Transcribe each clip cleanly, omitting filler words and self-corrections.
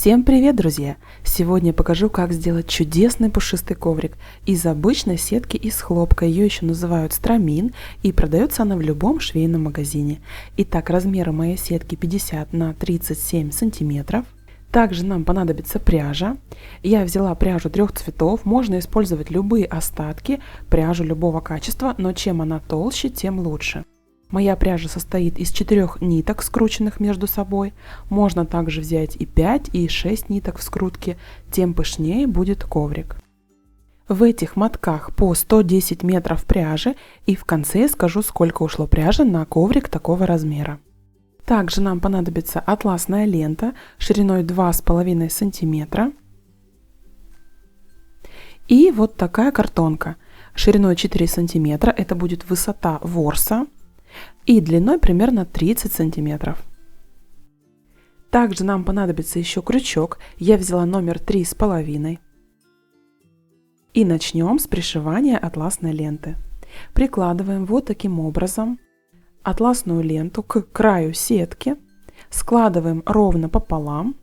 Всем привет, друзья! Сегодня я покажу, как сделать чудесный пушистый коврик из обычной сетки из хлопка. Ее еще называют страмин, и продается она в любом швейном магазине. Итак, размеры моей сетки 50 на 37 сантиметров. Также нам понадобится пряжа. Я взяла пряжу 3 цветов. Можно использовать любые остатки, пряжу любого качества, но чем она толще, тем лучше. Моя пряжа состоит из 4 ниток, скрученных между собой. Можно также взять и 5, и 6 ниток в скрутке, тем пышнее будет коврик. В этих мотках по 110 метров пряжи, и в конце я скажу, сколько ушло пряжи на коврик такого размера. Также нам понадобится атласная лента шириной 2,5 сантиметра. И вот такая картонка шириной 4 сантиметра, это будет высота ворса. И длиной примерно 30 сантиметров. Также нам понадобится еще крючок. Я взяла номер 3,5. И начнем с пришивания атласной ленты. Прикладываем вот таким образом атласную ленту к краю сетки, складываем ровно пополам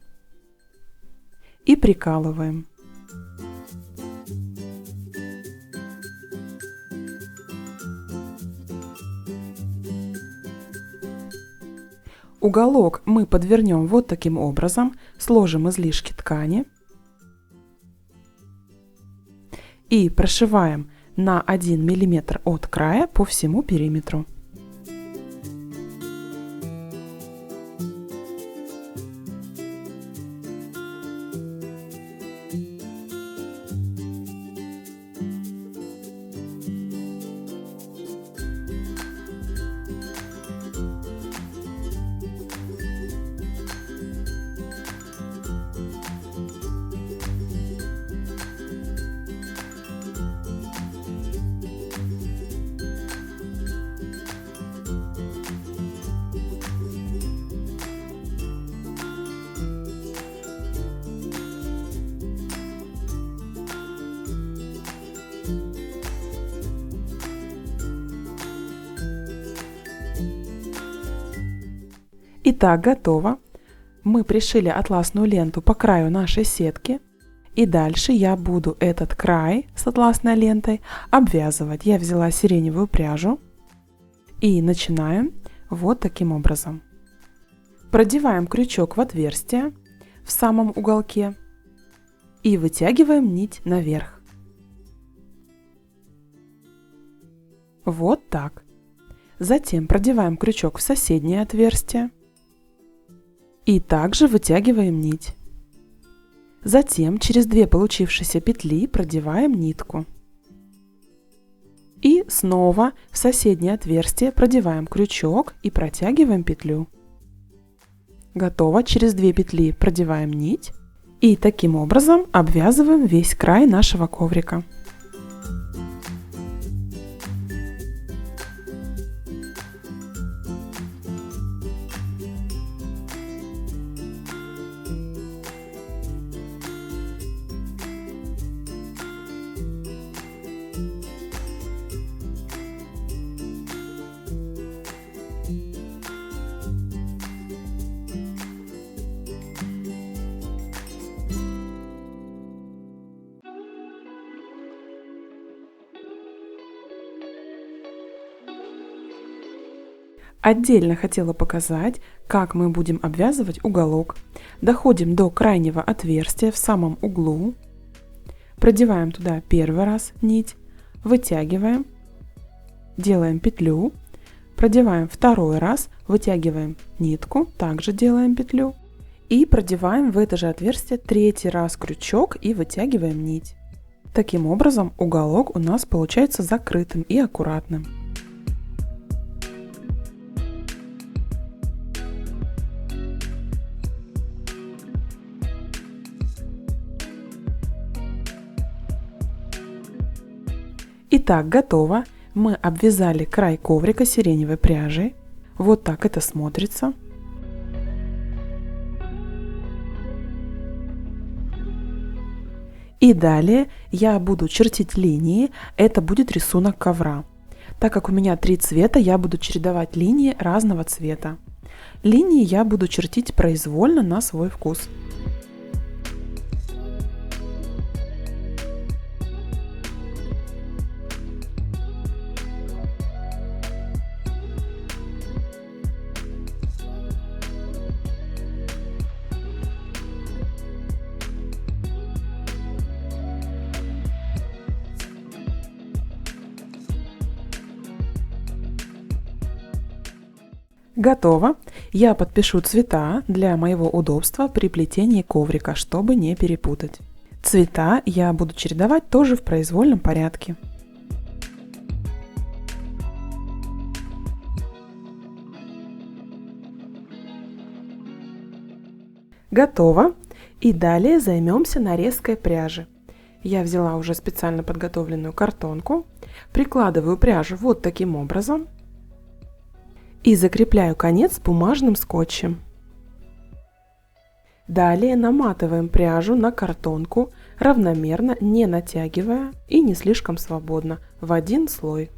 и прикалываем. Уголок мы подвернем вот таким образом, сложим излишки ткани и прошиваем на 1 мм от края по всему периметру. Итак, готово. Мы пришили атласную ленту по краю нашей сетки. И дальше я буду этот край с атласной лентой обвязывать. Я взяла сиреневую пряжу. И начинаем вот таким образом. Продеваем крючок в отверстие в самом уголке. И вытягиваем нить наверх. Вот так. Затем продеваем крючок в соседнее отверстие. И также вытягиваем нить. Затем через 2 получившиеся петли продеваем нитку. И снова в соседнее отверстие продеваем крючок и протягиваем петлю. Готово. Через 2 петли продеваем нить. И таким образом обвязываем весь край нашего коврика. Отдельно хотела показать, как мы будем обвязывать уголок. Доходим до крайнего отверстия в самом углу, продеваем туда первый раз нить, вытягиваем, делаем петлю, продеваем второй раз, вытягиваем нитку, также делаем петлю и продеваем в это же отверстие 3-й раз крючок и вытягиваем нить. Таким образом уголок у нас получается закрытым и аккуратным. Итак, готово. Мы обвязали край коврика сиреневой пряжей. Вот так это смотрится. И далее я буду чертить линии. Это будет рисунок ковра. Так как у меня 3 цвета, я буду чередовать линии разного цвета. Линии я буду чертить произвольно на свой вкус. Готово. Я подпишу цвета для моего удобства при плетении коврика, чтобы не перепутать. Цвета я буду чередовать тоже в произвольном порядке. Готово. И далее займемся нарезкой пряжи. Я взяла уже специально подготовленную картонку, прикладываю пряжу вот таким образом и закрепляю конец бумажным скотчем. Далее наматываем пряжу на картонку равномерно, не натягивая и не слишком свободно, в один слой.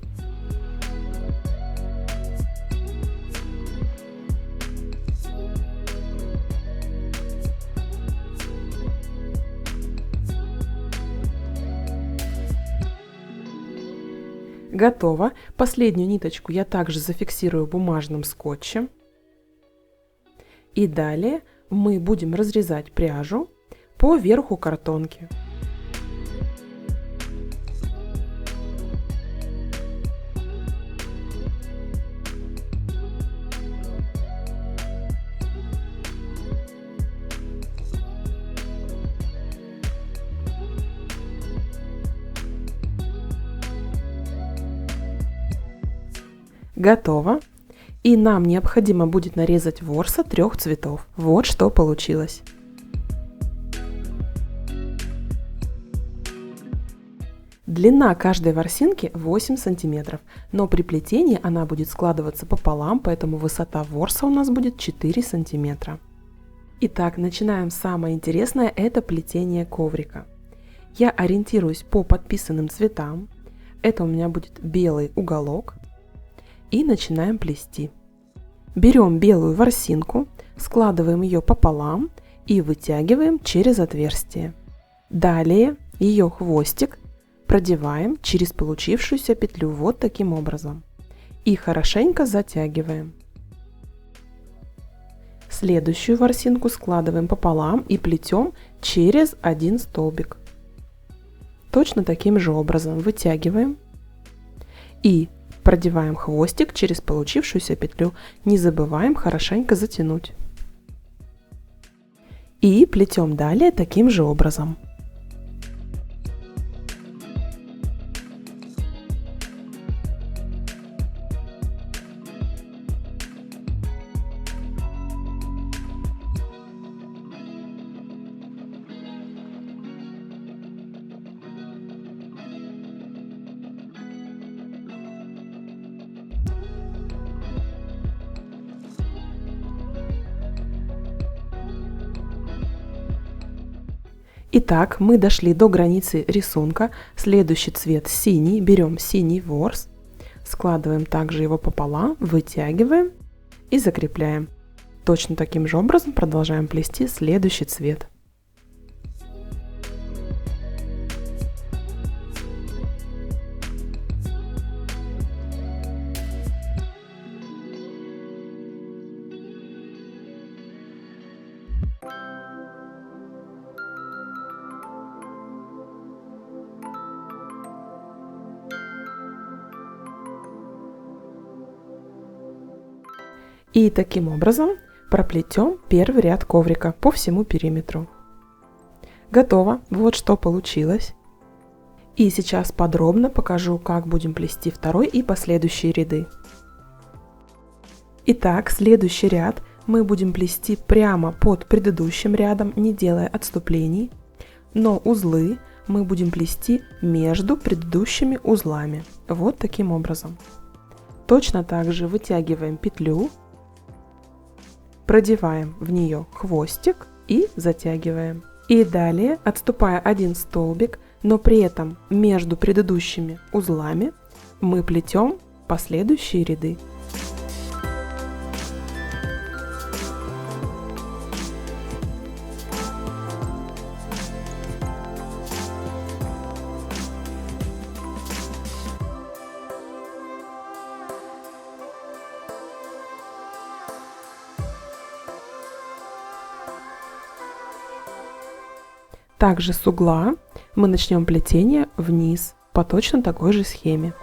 Готово. Последнюю ниточку я также зафиксирую бумажным скотчем. И далее мы будем разрезать пряжу по верху картонки. Готово. И нам необходимо будет нарезать ворса 3 цветов. Вот что получилось. Длина каждой ворсинки 8 сантиметров, но при плетении она будет складываться пополам, поэтому высота ворса у нас будет 4 сантиметра. Итак, начинаем самое интересное, это плетение коврика. Я ориентируюсь по подписанным цветам. Это у меня будет белый уголок. И начинаем плести. Берем белую ворсинку, складываем ее пополам и вытягиваем через отверстие. Далее ее хвостик продеваем через получившуюся петлю вот таким образом и хорошенько затягиваем. Следующую ворсинку складываем пополам и плетем через один столбик. Точно таким же образом вытягиваем и продеваем хвостик через получившуюся петлю. Не забываем хорошенько затянуть. И плетем далее таким же образом. Итак, мы дошли до границы рисунка. Следующий цвет синий. Берем синий ворс, складываем также его пополам, вытягиваем и закрепляем. Точно таким же образом продолжаем плести следующий цвет. И таким образом проплетем первый ряд коврика по всему периметру. Готово. Вот что получилось. И сейчас подробно покажу, как будем плести второй и последующие ряды. Итак, следующий ряд мы будем плести прямо под предыдущим рядом, не делая отступлений, но узлы мы будем плести между предыдущими узлами. Вот таким образом. Точно так же вытягиваем петлю, продеваем в нее хвостик и затягиваем. И далее, отступая один столбик, но при этом между предыдущими узлами, мы плетем последующие ряды. Также с угла мы начнем плетение вниз по точно такой же схеме.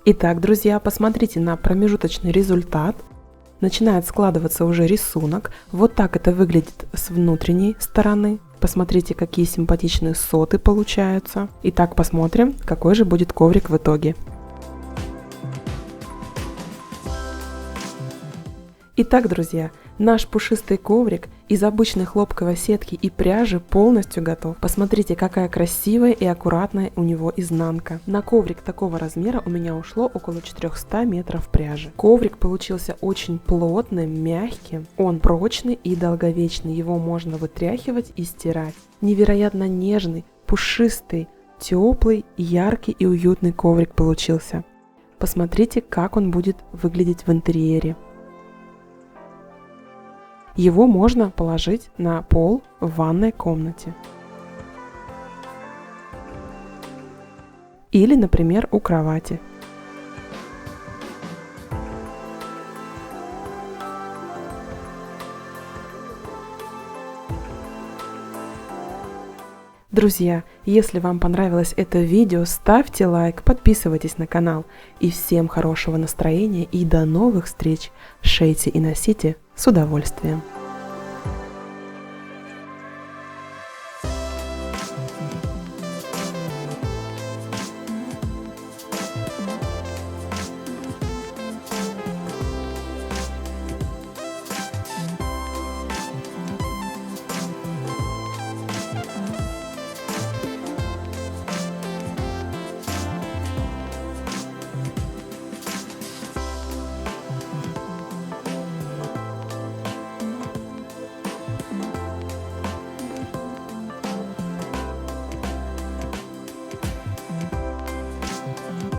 Итак, друзья, посмотрите на промежуточный результат. Начинает складываться уже рисунок. Вот так это выглядит с внутренней стороны. Посмотрите, какие симпатичные соты получаются. Итак, посмотрим, какой же будет коврик в итоге. Итак, друзья, наш пушистый коврик из обычной хлопковой сетки и пряжи полностью готов. Посмотрите, какая красивая и аккуратная у него изнанка. На коврик такого размера у меня ушло около 400 метров пряжи. Коврик получился очень плотным, мягким, он прочный и долговечный, его можно вытряхивать и стирать. Невероятно нежный, пушистый, теплый, яркий и уютный коврик получился. Посмотрите, как он будет выглядеть в интерьере. Его можно положить на пол в ванной комнате. Или, например, у кровати. Друзья, если вам понравилось это видео, ставьте лайк, подписывайтесь на канал. И всем хорошего настроения и до новых встреч. Шейте и носите с удовольствием.